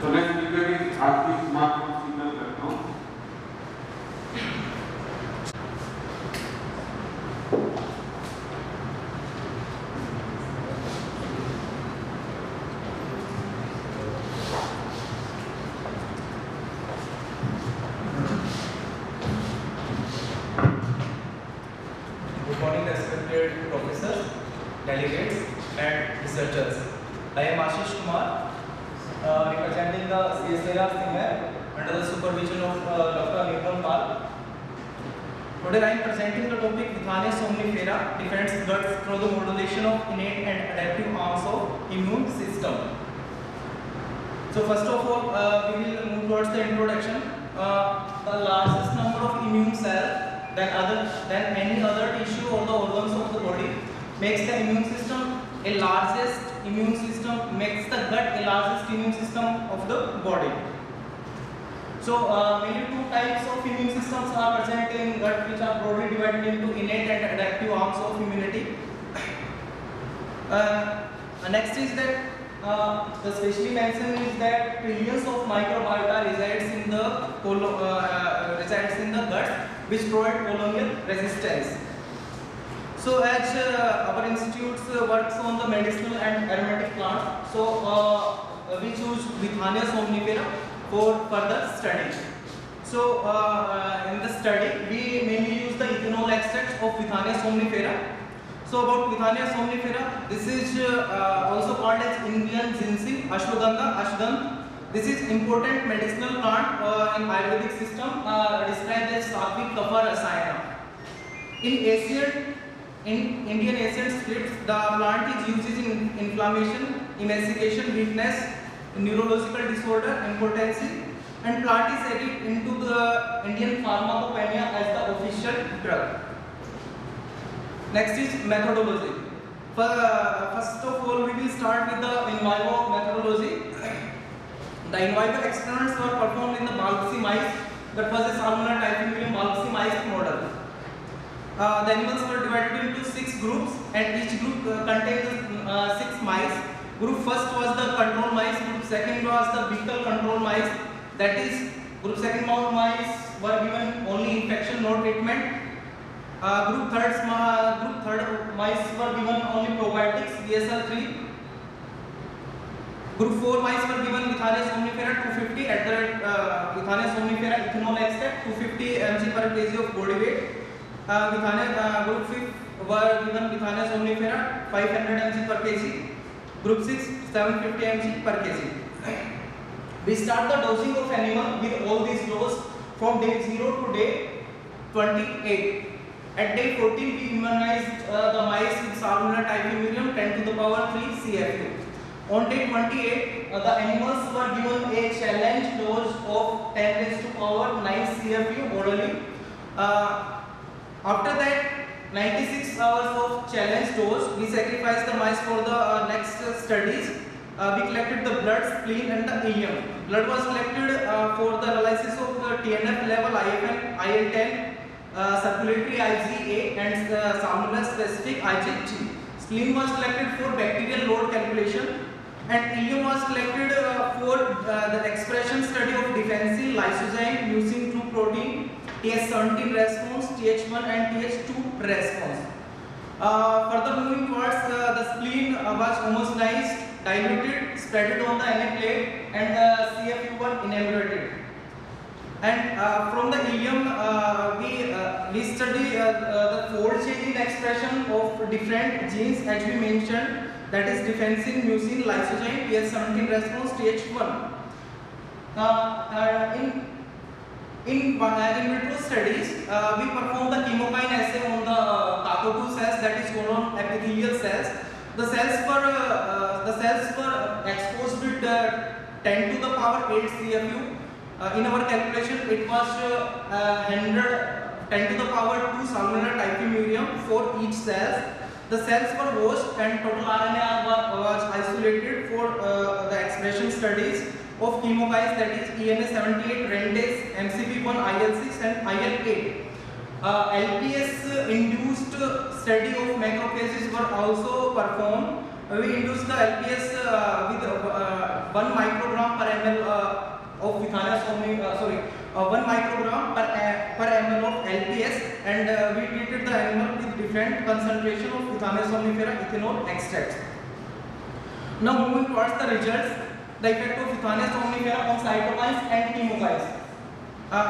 So next speaker is Ashish Kumar from Signal Lucknow. Good morning, respected professors, delegates, and researchers. I am Ashish Kumar, representing the CSIR Singer under the supervision of Dr. Nirmal Pal. Today I am presenting the topic Withania somnifera defends guts through the modulation of innate and adaptive arms of immune system. So first of all, we will move towards the introduction. The largest number of immune cells than any other tissue or the organs of the body makes the immune system a largest immune system, makes the gut a largest immune system of the body. So mainly two types of immune systems are present in gut, which are broadly divided into innate and adaptive arms of immunity. Next is that the specially mentioned is that trillions of microbiota resides in the gut, which provide colonial resistance. So as our institutes works on the medicinal and aromatic plants, so we choose Withania somnifera for further study. So in the study, we mainly use the ethanol extracts of Withania somnifera. So about Withania somnifera, this is also called as Indian ginseng, ashwagandha, ashgandha. This is important medicinal plant in Ayurvedic system, described as Sattvic Kapha Rasayana. In Indian ancient scripts, the plant is used in inflammation, emaciation, weakness, neurological disorder, impotency, and plant is added into the Indian pharmacopoeia as the official drug. Next is methodology. First of all, we will start with the in vivo methodology. The in vivo experiments were performed in the Balbasi mice, that was a Salmonella typhimurium Balbasi mice model. The animals were divided into 6 groups, and each group contained 6 mice. Group first was the control mice, group second was the vehicle control mice. That is, group second mice were given only infection, no treatment. Group third mice were given only probiotics, BSL-3. Group 4 mice were given Withania somnifera 250 at the Withania somnifera ethanol extract 250 mg per kg of body weight. Group 5 were given Withania somnifera 500 mg per kg. Group 6 750 mg per kg. We start the dosing of animal with all these doses from day 0 to day 28. At day 14, we immunized the mice with Salmonella typhimurium 10 to the power 3 CFU. On day 28, the animals were given a challenge dose of 10 raised to power 9 CFU orally. After that, 96 hours of challenge dose, we sacrificed the mice for the next studies. We collected the blood, spleen, and the ileum. Blood was collected for the analysis of the TNF level, IFN, IL-10. Circulatory IgA and salmonella specific IgG. Spleen was collected for bacterial load calculation, and ileum was collected for the expression study of defensive lysozyme using 2 protein, TH17 response, TH1 and TH2 response. Further moving towards the spleen was homogenized, diluted, spread on the Na plate, and the CFU1 enumerated. And from the ileum, we study the fold changing expression of different genes as we mentioned, that is defensive, mucin, lysozyme, TH17 response, TH1. In vitro studies, we perform the chemokine assay on the Caco2 cells, that is colon epithelial cells. The cells were exposed with 10 to the power 8 CFU. In our calculation, it was 100 10 to the power 2 Salmonella typhimurium for each cell. The cells were washed and total RNA was isolated for the expression studies of chemokines, that is ENA78, Rendes, MCP1, IL6 and IL8. LPS induced study of macrophages were also performed we induce the LPS with 1 microgram per ml of Withania somnifera, 1 microgram per ml of LPS, and we treated the animal with different concentration of Withania somnifera ethanol extracts. Now moving towards the results, the effect of Withania somnifera on cytokines and chemokines.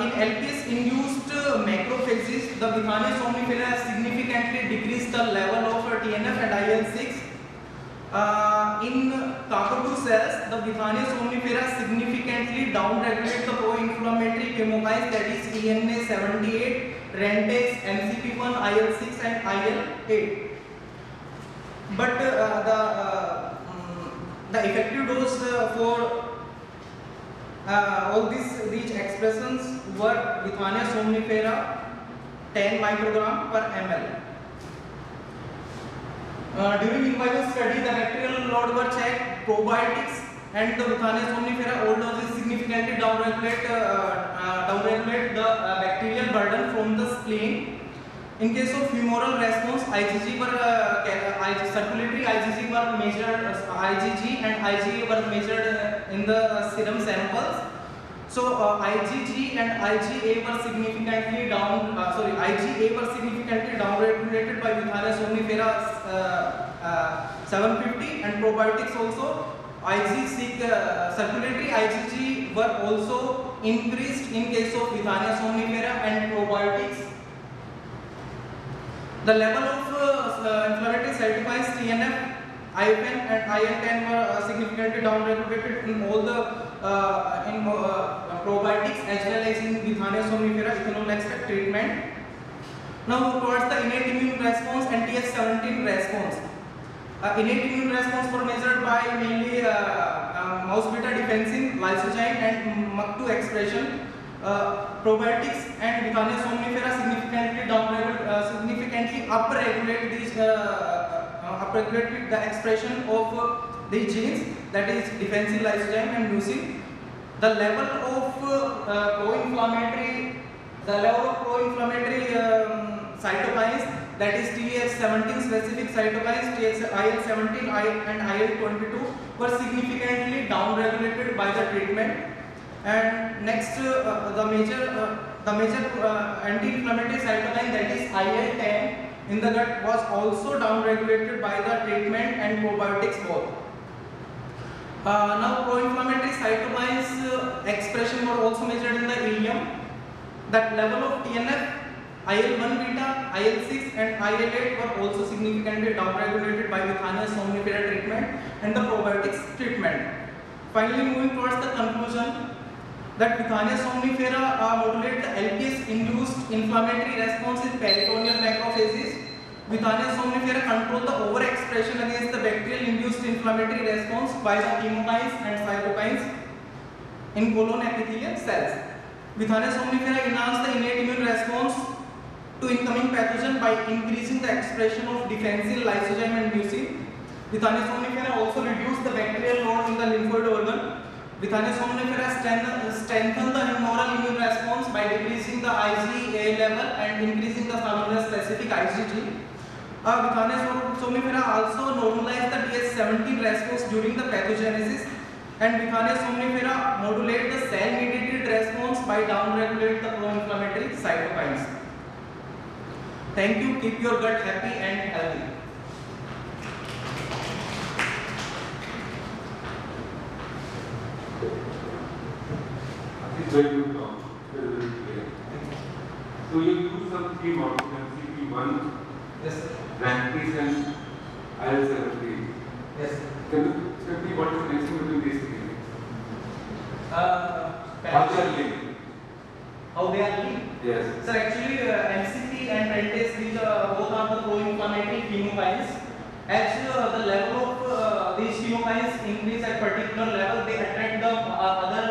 In LPS induced macrophages, the Withania somnifera significantly decreased the level of TNF and IL-6. In CACO2 cells, the Withania somnifera significantly downregulate the pro-inflammatory chemokines, that is ENA78, Rentase, MCP1, IL-6 and IL-8. But the effective dose for all these expressions were Withania somnifera 10 microgram per ml. During in vivo study, the bacterial load were checked, probiotics and the Withania somnifera old doses significantly downregulate the bacterial burden from the spleen. In case of humoral response, IgG were circulatory IgG were measured, IgG and IgA were measured in the serum samples. So IgG and IgA were significantly downregulated by Withania somnifera 750, and probiotics also. Circulatory IgG were also increased in case of Withania somnifera and probiotics. The level of inflammatory cytokines TNF, IL-10 and IL-10 were significantly downregulated in all the probiotics as well as in Withania somnifera ethanol extract treatment. Now towards the innate immune response and Th17 response. Innate immune response were measured by mainly mouse beta defensin, lysozyme and MUC2 expression. Probiotics and Withania somnifera significantly upregulate the expression of these genes, that is defensin, lysozyme and mucin. The level of pro-inflammatory cytokines, that is Th17 specific cytokines, IL-17 and IL-22 were significantly downregulated by the treatment. And next, the major anti-inflammatory cytokine, that is IL-10 in the gut, was also downregulated by the treatment and probiotics both. Now pro-inflammatory cytokines expression were also measured in the ileum. That level of TNF, IL-1 beta, IL-6 and IL-8 were also significantly downregulated by Withania somnifera treatment and the probiotics treatment. Finally, moving towards the conclusion, that Withania somnifera modulate the LPS-induced inflammatory response in peritoneal macrophages. Withania somnifera control the overexpression against the bacterial-induced inflammatory response by the chemokines and cytokines in colon epithelial cells. Withania somnifera enhance the innate immune response to incoming pathogen by increasing the expression of defensin, lysozyme and mucin. Withania somnifera also reduce the bacterial load in the lymphoid organ. Withania somnifera strengthen the humoral immune response by decreasing the IgA level and increasing the Salmonella specific IgG. Withania somnifera also normalize the Th17 response during the pathogenesis, and Withania somnifera modulate the cell-mediated response by downregulate the pro-inflammatory cytokines. Thank you. Keep your gut happy and healthy. It's very good talk. Very clear. So you use some three models, MCP1, Yes, sir. Rentase and IL-17. Yes, sir. Can you tell me what is the connection between these three? How they are linked? Yes. So actually, MCP and Rentase, these both are the pro-inflammatory chemokines. As the level of these chemokines increase at particular level, they attract the other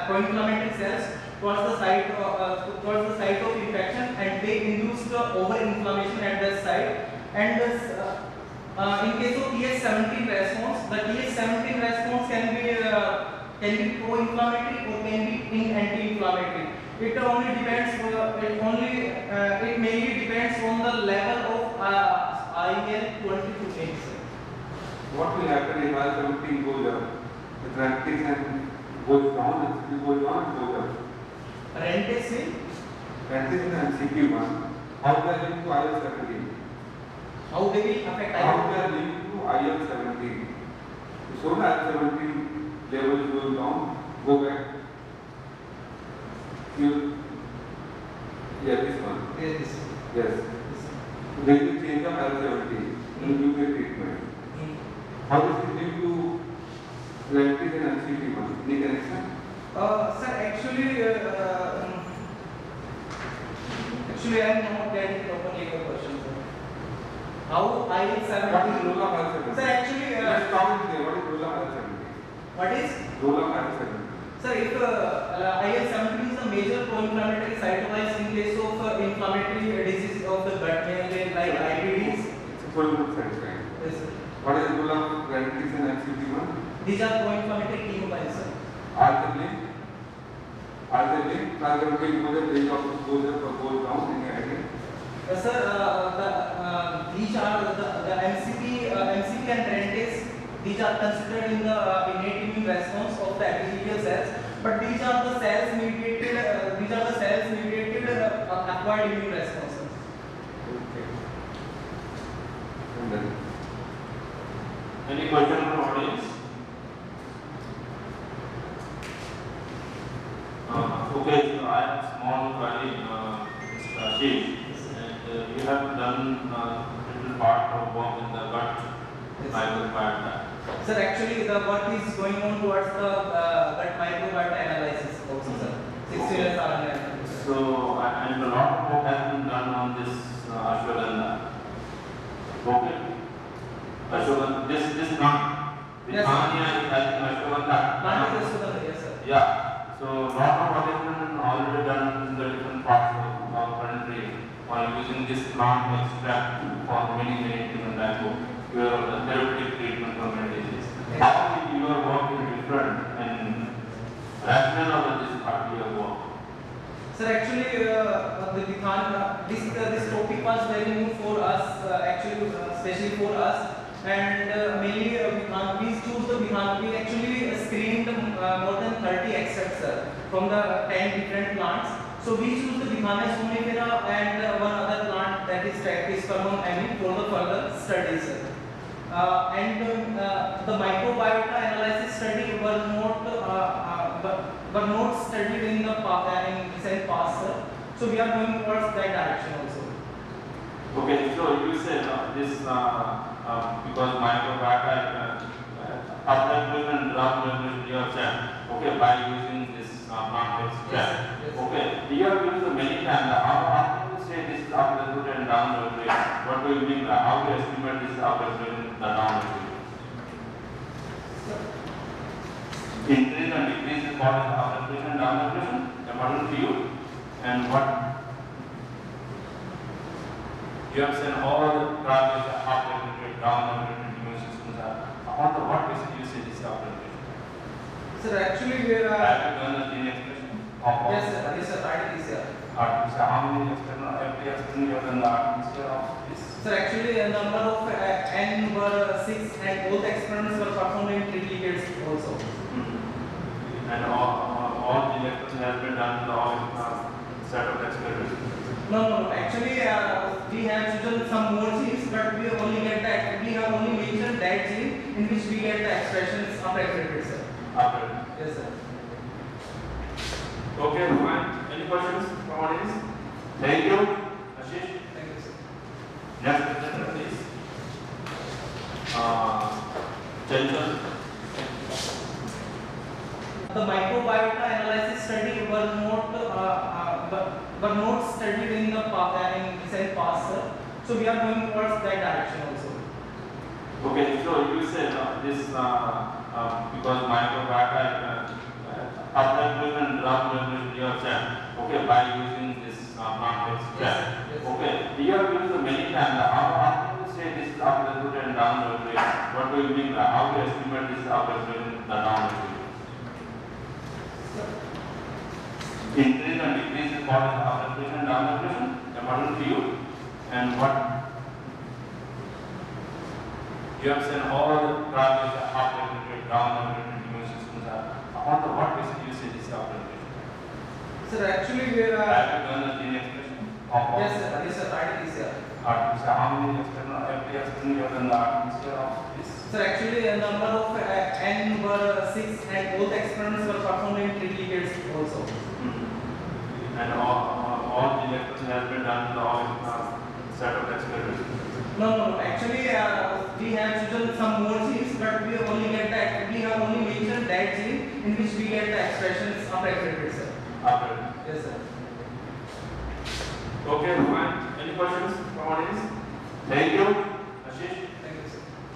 pro-inflammatory cells towards the site of infection, and they induce the over-inflammation at that site. And in case of Th17 response, the Th17 response can be pro-inflammatory or can be anti-inflammatory. It only depends. It mainly depends on the level of IL-22H, sir. What will happen if IL-17 goes up? The transition goes down and CP goes down and goes up. Ranitidine, Transition and CP1, how they are linked to IL-17? how they will affect How they IL? are linked to IL-17? So IL-17 level goes down, go back. Yeah, this one. Yes, this. Yes. There is a change of IL-17 in new treatment. How is it linked to ranitidine and CP1? Any connection? Sir, actually, I am not getting properly your question, sir. How What is IL-17? role of IL-17? Sir, actually, Let's comment there. What is role of IL-17? what is? Role of IL-17. Sir, if IL-17 is a major pro-inflammatory cytokine in case of inflammatory disease of the gut, mainly like IBDs. It's a full group cytokine. Yes, sir. What is the role of ranitidine and CP1? These are pro-inflammatory chemokines, sir. Are they linked? Are they linked? Transcription goes up, range of goes up or goes down? Any idea? Sir, these are the MCP and ranitidine. These are considered in the innate immune response of the epithelial cells, but these are the cells mediated. Acquired immune responses. Okay. And then Any question from audience? Okay, so I have small query, Mr. Ashish, and you have done little part of work in the gut microbiota. Sir, actually, the work is going on towards the gut microbiota analysis also, sir. 6 years RNA. So, and a lot of work has been done on this ashwagandha. Okay. Ashwagandha, this plant. This Yes, plant is having ashwagandha. Plant is also the yes, sir. Yeah. So, lot of work has been already done in the different parts of our country while using this plant extract for many different types of therapeutic treatment for many diseases. How is your work is different and rationale of this part of your work? Sir, actually, this topic was very new for us, especially for us, and mainly we choose the we actually screened more than 30 extracts, sir, from the 10 different plants. So we choose the Bihania somnifera and one other plant that is Trichospharum amine for the further studies, sir. The microbiota analysis study were not studied in the recent past, sir. So we are going towards that direction also. Okay, so you said this because microbiota upregulation and downregulation you have said, okay, by using this plant extract. Yes. Okay, you have used many times. How do you say this is upregulation and downregulation? What do you mean by how do you estimate this upregulation and the downregulation? Increase and decrease is called as upregulation and downregulation according to you. And what you have said all the drugs are upregulated, downregulated immune systems are. On the what basis you say this is upregulation? Sir, actually, we Have you done the gene expression? yes, sir. I did this, sir. So how many experiments, every experiment you have done the artificial of this? Sir, actually, a number of N were 6 and both experiments were performed in 3 decades also. And all the experiments has been done in all set of experiments. No. Actually, we have chosen some more genes, but we only mentioned that gene in which we get the expressions of regulated, sir. Upregulated. Yes, sir. Okay, fine. Any questions from audience? Thank you, Ashish. Thank you, sir. Next presenter, please. Chanchal. The microbiota analysis study were not studied in the recent past, sir. So we are going towards that direction also. Okay, so you said this because microbiota upregulation and downregulation you have said, okay, by using this plant extract. Yes. Okay, you have used many times. How do you say this is upregulation and downregulation? What do you mean by how do you estimate this upregulation and the downregulation? Increase and decrease is called as upregulation and downregulation according to you. And what You have seen all the targets are up regulated, down regulated, immune systems are. On the what basis you say this is up regulated? Sir, actually we are. Have you done the gene expression of all? Yes, sir. Yes, sir. RT-PCR. RT-PCR. How many experiment, every experiment you have done the RT-PCR of this? Sir, actually a number of N were 6 and both experiments were performed in triplicates also. And all the experiments have been done with all set of experiments. No. Actually, we have chosen some more genes, but we only have only mentioned that gene in which we get the expressions upregulated, sir. Upregulated. Yes, sir. Okay, fine. Any questions from audience? Thank you.